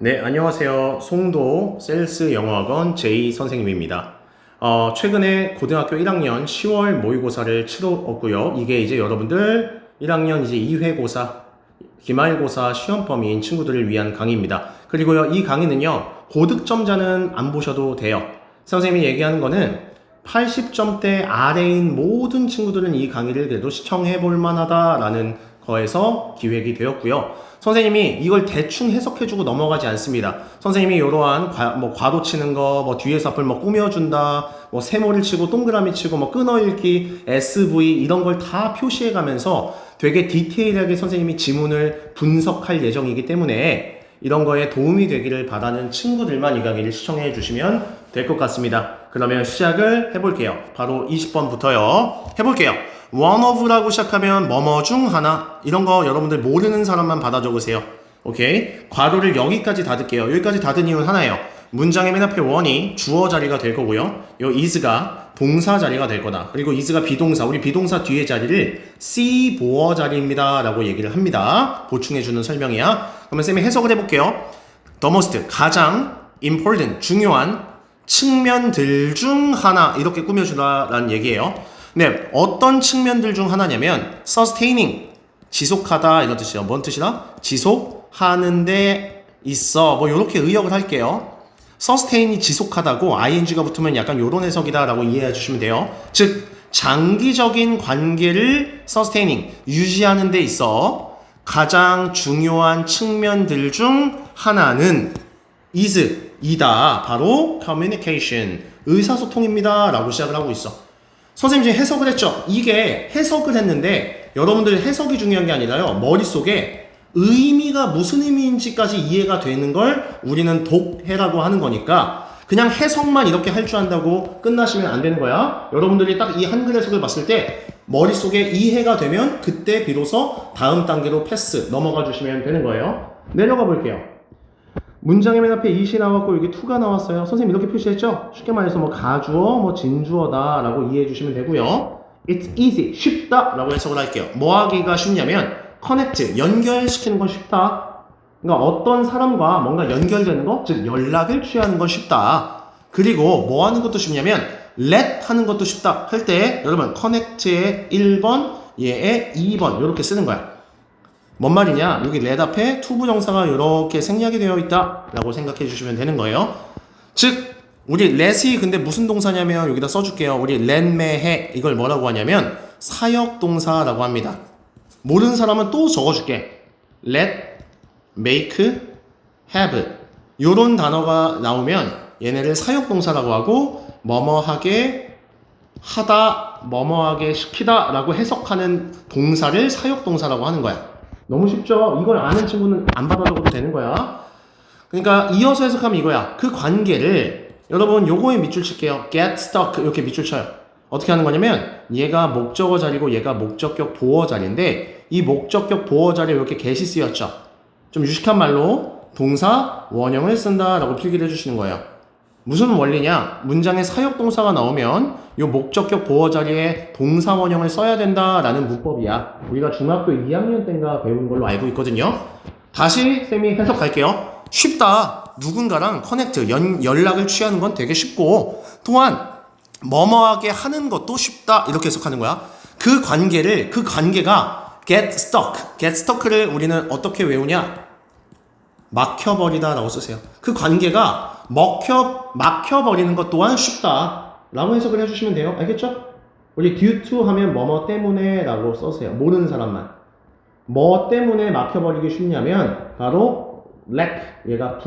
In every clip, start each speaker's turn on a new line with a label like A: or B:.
A: 네, 안녕하세요. 송도 셀스 영어학원 제이 선생님입니다. 최근에 고등학교 1학년 10월 모의고사를 치렀고요. 이게 이제 여러분들 1학년 이제 2회고사, 기말고사 시험범위인 친구들을 위한 강의입니다. 그리고요, 이 강의는요, 고득점자는 안 보셔도 돼요. 선생님이 얘기하는 거는 80점대 아래인 모든 친구들은 이 강의를 그래도 시청해 볼 만하다라는 거에서 기획이 되었고요. 선생님이 이걸 대충 해석해주고 넘어가지 않습니다. 선생님이 이러한 괄호 치는 거, 뒤에서 앞을 꾸며준다, 세모를 치고 동그라미 치고 끊어읽기, SV 이런 걸 다 표시해가면서 되게 디테일하게 선생님이 지문을 분석할 예정이기 때문에 이런 거에 도움이 되기를 바라는 친구들만 이 강의를 시청해 주시면 될 것 같습니다. 그러면 시작을 해볼게요. 바로 20번부터요. 해볼게요. one of라고 시작하면 뭐뭐 중 하나, 이런 거 여러분들 모르는 사람만 받아 적으세요. 오케이? 괄호를 여기까지 닫을게요. 여기까지 닫은 이유는 하나예요. 문장의 맨 앞에 one이 주어 자리가 될 거고요. 요 is가 동사 자리가 될 거다. 그리고 is가 비동사, 우리 비동사 뒤에 자리를 see 보어 자리입니다 라고 얘기를 합니다. 보충해주는 설명이야. 그러면 쌤이 해석을 해볼게요. the most, 가장 important, 중요한 측면들 중 하나, 이렇게 꾸며주라는 얘기예요. 네, 어떤 측면들 중 하나냐면 sustaining, 지속하다 이런 뜻이에요. 뭔 뜻이다? 지속하는데 있어. 이렇게 의역을 할게요. sustain이 지속하다고 ing가 붙으면 약간 요런 해석이다 라고 이해해 주시면 돼요. 즉 장기적인 관계를 sustaining, 유지하는 데 있어 가장 중요한 측면들 중 하나는 이다. 바로 communication, 의사소통입니다 라고 시작을 하고 있어. 선생님이 지금 해석을 했죠. 이게 해석을 했는데 여러분들 해석이 중요한 게 아니라요, 머릿속에 의미가 무슨 의미인지까지 이해가 되는 걸 우리는 독해라고 하는 거니까 그냥 해석만 이렇게 할 줄 안다고 끝나시면 안 되는 거야. 여러분들이 딱 이 한글 해석을 봤을 때 머릿속에 이해가 되면 그때 비로소 다음 단계로 패스 넘어가 주시면 되는 거예요. 내려가 볼게요. 문장의 맨 앞에 it이 나왔고 여기 to가 나왔어요. 선생님 이렇게 표시했죠? 쉽게 말해서 가주어, 진주어다 라고 이해해 주시면 되고요. It's easy, 쉽다 라고 해석을 할게요. 뭐 하기가 쉽냐면 connect, 연결시키는 건 쉽다. 그러니까 어떤 사람과 뭔가 연결되는 거, 즉 연락을 취하는 건 쉽다. 그리고 뭐 하는 것도 쉽냐면 let 하는 것도 쉽다 할 때 여러분 connect의 1번, 얘의 2번 이렇게 쓰는 거야. 뭔 말이냐? 여기 let 앞에 to 부정사가 이렇게 생략이 되어 있다 라고 생각해 주시면 되는 거예요. 즉 우리 let이 근데 무슨 동사냐면 여기다 써줄게요. 우리 let매해, 이걸 뭐라고 하냐면 사역동사라고 합니다. 모르는 사람은 또 적어줄게. let, make, have 요런 단어가 나오면 얘네를 사역동사라고 하고 뭐뭐하게 하다, 뭐뭐하게 시키다 라고 해석하는 동사를 사역동사라고 하는 거야. 너무 쉽죠? 이걸 아는 친구는 안 받아 적어도 되는 거야. 그러니까 이어서 해석하면 이거야. 그 관계를 여러분 요거에 밑줄 칠게요. get stuck 이렇게 밑줄 쳐요. 어떻게 하는 거냐면 얘가 목적어 자리고 얘가 목적격 보어 자리인데 이 목적격 보어 자리에 이렇게 get이 쓰였죠. 좀 유식한 말로 동사 원형을 쓴다라고 필기를 해주시는 거예요. 무슨 원리냐? 문장에 사역동사가 나오면 이 목적격 보어 자리에 동사 원형을 써야 된다라는 문법이야. 우리가 중학교 2학년 때인가 배운 걸로 알고 있거든요. 다시 쌤이 해석할게요. 쉽다. 누군가랑 커넥트, 연락을 취하는 건 되게 쉽고 또한 뭐뭐하게 하는 것도 쉽다 이렇게 해석하는 거야. 그 관계가 get stuck를 우리는 어떻게 외우냐? 막혀버리다 라고 쓰세요. 그 관계가 막혀버리는 것 또한 쉽다 라고 해석을 해주시면 돼요. 알겠죠? 우리 due to 하면 뭐뭐 때문에 라고 써세요. 모르는 사람만. 뭐 때문에 막혀버리기 쉽냐면 바로 lack, 얘가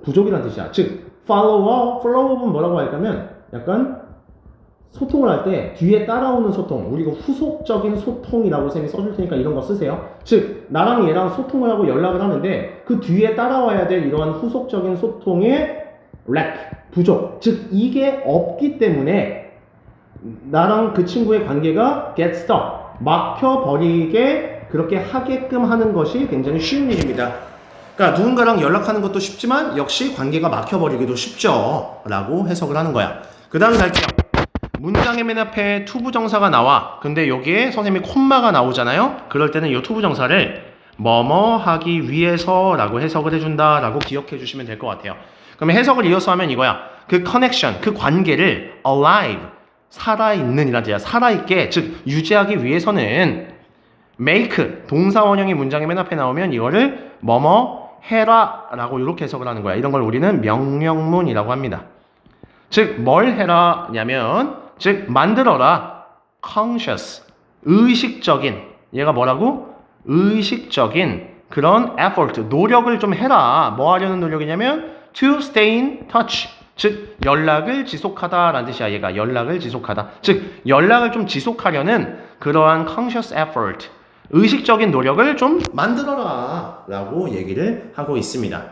A: 부족이라는 뜻이야. 즉 follow업은 뭐라고 할까면 약간 소통을 할 때 뒤에 따라오는 소통, 우리가 후속적인 소통이라고 쌤이 써줄 테니까 이런 거 쓰세요. 즉 나랑 얘랑 소통을 하고 연락을 하는데 그 뒤에 따라와야 될 이러한 후속적인 소통의 lack, 부족, 즉 이게 없기 때문에 나랑 그 친구의 관계가 get stuck, 막혀버리게 그렇게 하게끔 하는 것이 굉장히 쉬운 일입니다. 그러니까 누군가랑 연락하는 것도 쉽지만 역시 관계가 막혀버리기도 쉽죠 라고 해석을 하는 거야. 그 다음 갈게요. 문장의 맨 앞에 to 부정사가 나와. 근데 여기에 선생님이 콤마가 나오잖아요. 그럴 때는 이 to 부정사를 뭐뭐 하기 위해서라고 해석을 해준다라고 기억해 주시면 될 것 같아요. 그러면 해석을 이어서 하면 이거야. 그 커넥션, 그 관계를 alive, 살아있는 이란 뜻이야. 살아있게, 즉 유지하기 위해서는 make, 동사 원형이 문장에 맨 앞에 나오면 이거를 뭐뭐 해라 라고 이렇게 해석을 하는 거야. 이런 걸 우리는 명령문이라고 합니다. 즉 뭘 해라냐면 즉 만들어라 conscious, 의식적인, 얘가 뭐라고? 의식적인 그런 effort, 노력을 좀 해라. 뭐 하려는 노력이냐면 to stay in touch, 즉 연락을 지속하다라는 뜻이야. 얘가 연락을 지속하다, 즉 연락을 좀 지속하려는 그러한 conscious effort, 의식적인 노력을 좀 만들어라 라고 얘기를 하고 있습니다.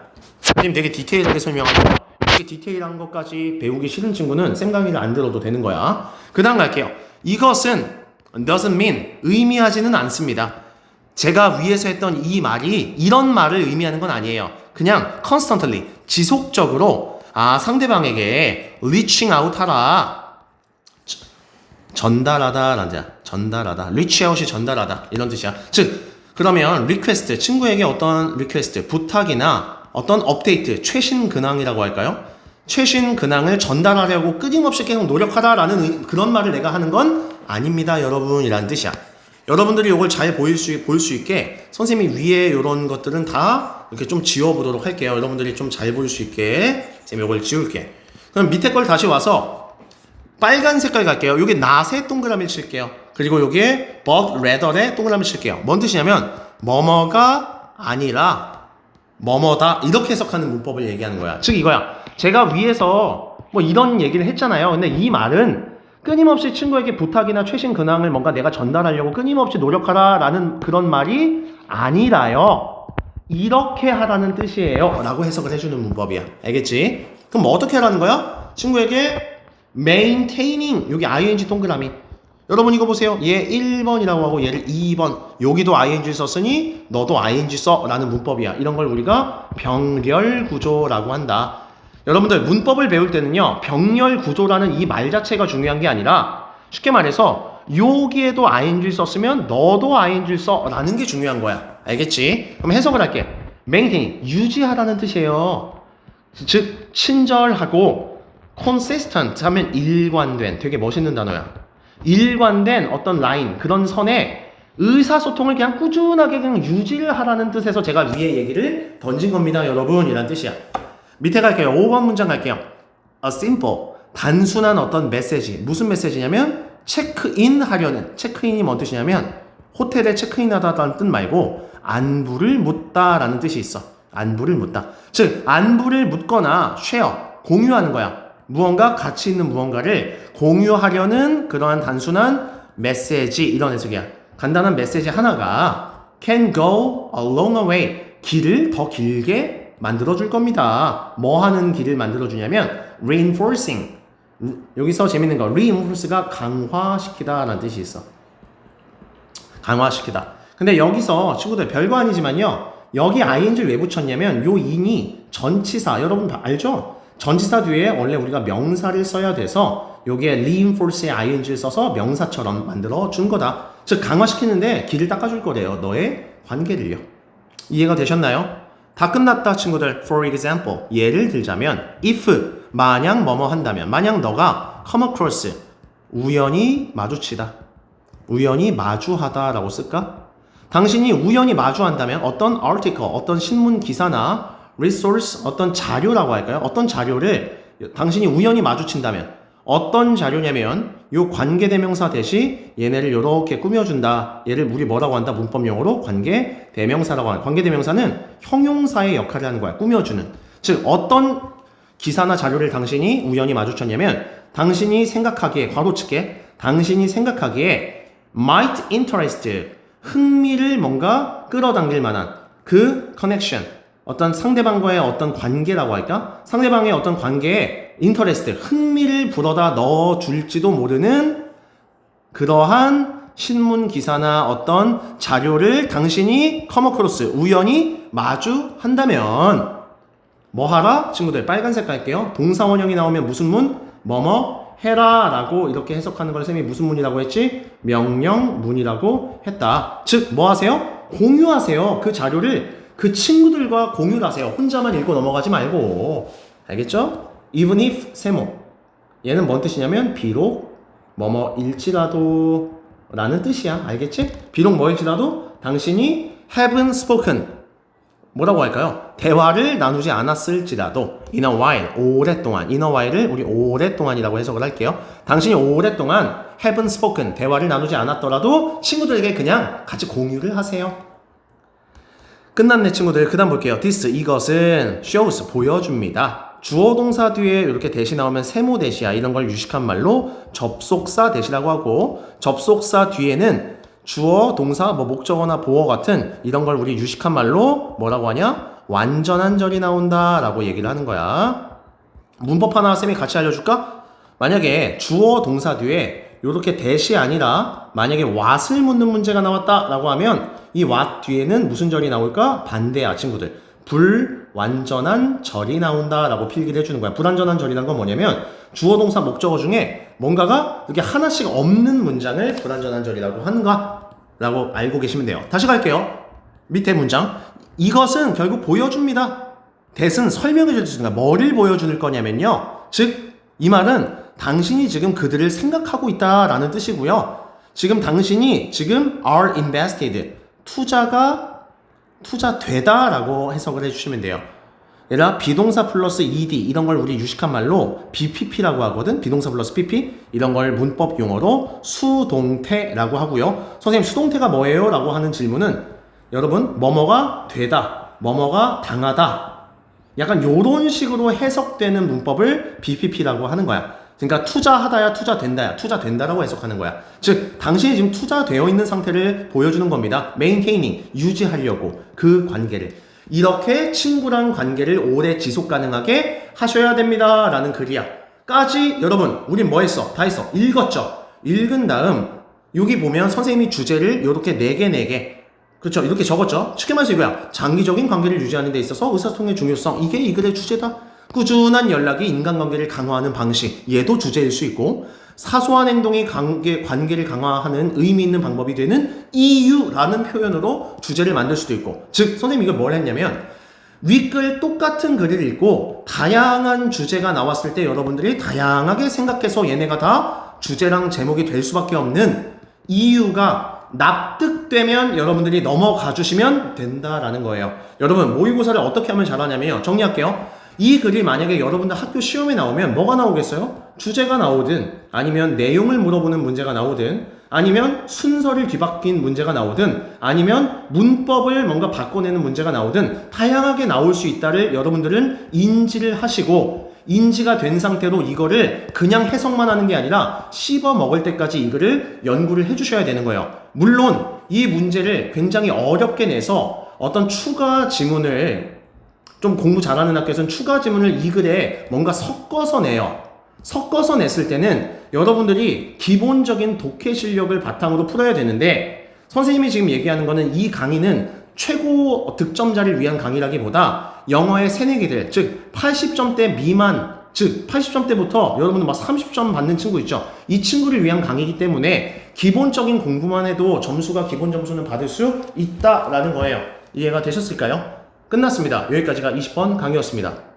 A: 선생님 되게 디테일하게 설명하죠. 이렇게 디테일한 것까지 배우기 싫은 친구는 쌤 강의를 안 들어도 되는 거야. 그 다음 갈게요. 이것은 doesn't mean, 의미하지는 않습니다. 제가 위에서 했던 이 말이 이런 말을 의미하는 건 아니에요. 그냥 constantly, 지속적으로 상대방에게 reaching out 하라, 전달하다 라는 뜻이야. 전달하다, reach out이 전달하다 이런 뜻이야. 즉 그러면 request, 친구에게 어떤 request, 부탁이나 어떤 업데이트, 최신 근황이라고 할까요? 최신 근황을 전달하려고 끊임없이 계속 노력하다라는 그런 말을 내가 하는 건 아닙니다 여러분 이라는 뜻이야. 여러분들이 이걸 잘 볼 수 있게 선생님이 위에 이런 것들은 다 이렇게 좀 지워보도록 할게요. 여러분들이 좀 잘 볼 수 있게 선생님이 이걸 지울게. 그럼 밑에 걸 다시 와서 빨간 색깔 갈게요. 여기 not에 동그라미 칠게요. 그리고 여기에 but rather에 동그라미 칠게요. 뭔 뜻이냐면 뭐뭐가 아니라 뭐뭐다, 이렇게 해석하는 문법을 얘기하는 거야. 즉 이거야. 제가 위에서 뭐 이런 얘기를 했잖아요. 근데 이 말은 끊임없이 친구에게 부탁이나 최신 근황을 뭔가 내가 전달하려고 끊임없이 노력하라 라는 그런 말이 아니라요, 이렇게 하라는 뜻이에요 라고 해석을 해주는 문법이야. 알겠지? 그럼 뭐 어떻게 하라는 거야? 친구에게 maintaining, 여기 ing 동그라미, 여러분 이거 보세요. 얘 1번이라고 하고 얘를 2번, 여기도 ing 썼으니 너도 ing 써 라는 문법이야. 이런 걸 우리가 병렬 구조라고 한다. 여러분들 문법을 배울 때는요, 병렬 구조라는 이 말 자체가 중요한 게 아니라 쉽게 말해서 여기에도 ing 썼으면 너도 ing 써 라는 게 중요한 거야. 알겠지? 그럼 해석을 할게. maintain, 유지하라는 뜻이에요. 즉 친절하고 consistent 하면 일관된, 되게 멋있는 단어야. 일관된 어떤 라인, 그런 선에 의사소통을 그냥 꾸준하게 그냥 유지를 하라는 뜻에서 제가 위에 얘기를 던진 겁니다 여러분 이란 뜻이야. 밑에 갈게요. 5번 문장 갈게요. A simple, 단순한 어떤 메시지. 무슨 메시지냐면 체크인 하려는, 체크인이 뭔 뜻이냐면 호텔에 체크인 하다라는 뜻 말고 안부를 묻다 라는 뜻이 있어. 안부를 묻다, 즉 안부를 묻거나 share, 공유하는 거야. 무언가 가치 있는 무언가를 공유하려는 그러한 단순한 메시지, 이런 해석이야. 간단한 메시지 하나가 can go a long way, 길을 더 길게 만들어줄 겁니다. 뭐 하는 길을 만들어주냐면 reinforcing, 여기서 재밌는 거 reinforce가 강화시키다 라는 뜻이 있어. 강화시키다. 근데 여기서 친구들 별거 아니지만요, 여기 ing를 왜 붙였냐면 요 in이 전치사, 여러분 알죠? 전치사 뒤에 원래 우리가 명사를 써야 돼서 여기에 reinforce에 ing를 써서 명사처럼 만들어 준 거다. 즉 강화시키는데 길을 닦아줄 거래요. 너의 관계를요. 이해가 되셨나요? 다 끝났다 친구들. For example, 예를 들자면 if, 만약 뭐뭐 한다면, 만약 너가 come across, 우연히 마주치다, 우연히 마주하다 라고 쓸까? 당신이 우연히 마주한다면 어떤 article, 어떤 신문 기사나 resource, 어떤 자료라고 할까요? 어떤 자료를 당신이 우연히 마주친다면 어떤 자료냐면 요 관계대명사 대시 얘네를 이렇게 꾸며준다. 얘를 우리 뭐라고 한다? 문법용어로 관계대명사라고 한다. 관계대명사는 형용사의 역할을 하는 거야. 꾸며주는. 즉 어떤 기사나 자료를 당신이 우연히 마주쳤냐면 당신이 생각하기에, 괄호측에 당신이 생각하기에 might interest, 흥미를 뭔가 끌어당길 만한 그 connection, 어떤 상대방과의 어떤 관계라고 할까? 상대방의 어떤 관계에 interest, 흥미를 불어다 넣어줄지도 모르는 그러한 신문 기사나 어떤 자료를 당신이 come across, 우연히 마주한다면 뭐 하라? 친구들 빨간색 갈게요. 동사 원형이 나오면 무슨 문? 뭐뭐 해라 라고 이렇게 해석하는 걸 쌤이 무슨 문이라고 했지? 명령문이라고 했다. 즉 뭐 하세요? 공유하세요. 그 자료를 그 친구들과 공유를 하세요. 혼자만 읽고 넘어가지 말고. 알겠죠? even if 세모. 얘는 뭔 뜻이냐면 비록 뭐뭐일지라도 라는 뜻이야. 알겠지? 비록 뭐일지라도 당신이 haven't spoken 뭐라고 할까요? 대화를 나누지 않았을지라도 in a while, 오랫동안 in a while을 우리 오랫동안이라고 해석을 할게요. 당신이 오랫동안 haven't spoken, 대화를 나누지 않았더라도 친구들에게 그냥 같이 공유를 하세요. 끝났네 친구들. 그 다음 볼게요. this, 이것은 shows, 보여줍니다. 주어 동사 뒤에 이렇게 대시 나오면 세모 대시야. 이런 걸 유식한 말로 접속사 대시라고 하고, 접속사 뒤에는 주어, 동사, 뭐 목적어나 보어 같은 이런 걸 우리 유식한 말로 뭐라고 하냐? 완전한 절이 나온다 라고 얘기를 하는 거야. 문법 하나 쌤이 같이 알려줄까? 만약에 주어, 동사 뒤에 이렇게 대시 아니라 만약에 what을 묻는 문제가 나왔다 라고 하면 이 what 뒤에는 무슨 절이 나올까? 반대야 친구들. 불완전한 절이 나온다 라고 필기를 해주는 거야. 불완전한 절이란 건 뭐냐면 주어, 동사, 목적어 중에 뭔가가 이렇게 하나씩 없는 문장을 불완전한 절이라고 하는가 라고 알고 계시면 돼요. 다시 갈게요. 밑에 문장. 이것은 결국 보여줍니다. that은 설명해 주는 거야. 뭐를 보여줄 거냐면요. 즉, 이 말은 당신이 지금 그들을 생각하고 있다라는 뜻이고요. 지금 당신이 지금 are invested, 투자되다라고 해석을 해주시면 돼요. 얘들아, 비동사 플러스 ed 이런 걸 우리 유식한 말로 BPP라고 하거든. 비동사 플러스 PP 이런 걸 문법 용어로 수동태라고 하고요. 선생님 수동태가 뭐예요? 라고 하는 질문은 여러분 뭐뭐가 되다, 뭐뭐가 당하다 약간 요런 식으로 해석되는 문법을 BPP라고 하는 거야. 그러니까 투자하다야 투자된다야 투자된다라고 해석하는 거야. 즉 당신이 지금 투자되어 있는 상태를 보여주는 겁니다. maintaining 유지하려고 그 관계를 이렇게 친구랑 관계를 오래 지속 가능하게 하셔야 됩니다 라는 글이야. 까지 여러분 우린 뭐 했어? 다 했어. 읽었죠? 읽은 다음 여기 보면 선생님이 주제를 이렇게 4개 그렇죠? 이렇게 적었죠? 쉽게 말해서 이거야. 장기적인 관계를 유지하는 데 있어서 의사소통의 중요성 이게 이 글의 주제다. 꾸준한 연락이 인간관계를 강화하는 방식 얘도 주제일 수 있고 사소한 행동이 관계를 강화하는 의미 있는 방법이 되는 이유라는 표현으로 주제를 만들 수도 있고 즉 선생님이 이걸 뭘 했냐면 윗글 똑같은 글을 읽고 다양한 주제가 나왔을 때 여러분들이 다양하게 생각해서 얘네가 다 주제랑 제목이 될 수밖에 없는 이유가 납득되면 여러분들이 넘어가 주시면 된다라는 거예요. 여러분 모의고사를 어떻게 하면 잘하냐면요. 정리할게요. 이 글이 만약에 여러분들 학교 시험에 나오면 뭐가 나오겠어요? 주제가 나오든 아니면 내용을 물어보는 문제가 나오든 아니면 순서를 뒤바뀐 문제가 나오든 아니면 문법을 뭔가 바꿔내는 문제가 나오든 다양하게 나올 수 있다를 여러분들은 인지를 하시고 인지가 된 상태로 이거를 그냥 해석만 하는 게 아니라 씹어 먹을 때까지 이거를 연구를 해주셔야 되는 거예요. 물론 이 문제를 굉장히 어렵게 내서 어떤 추가 지문을 좀 공부 잘하는 학교에서는 추가 지문을 이 글에 뭔가 섞어서 내요. 섞어서 냈을 때는 여러분들이 기본적인 독해 실력을 바탕으로 풀어야 되는데 선생님이 지금 얘기하는 거는 이 강의는 최고 득점자를 위한 강의라기보다 영어의 새내기들 즉 80점대 미만 즉 80점대부터 여러분들 막 30점 받는 친구 있죠. 이 친구를 위한 강의이기 때문에 기본적인 공부만 해도 점수가 기본 점수는 받을 수 있다라는 거예요. 이해가 되셨을까요? 끝났습니다. 여기까지가 20번 강의였습니다.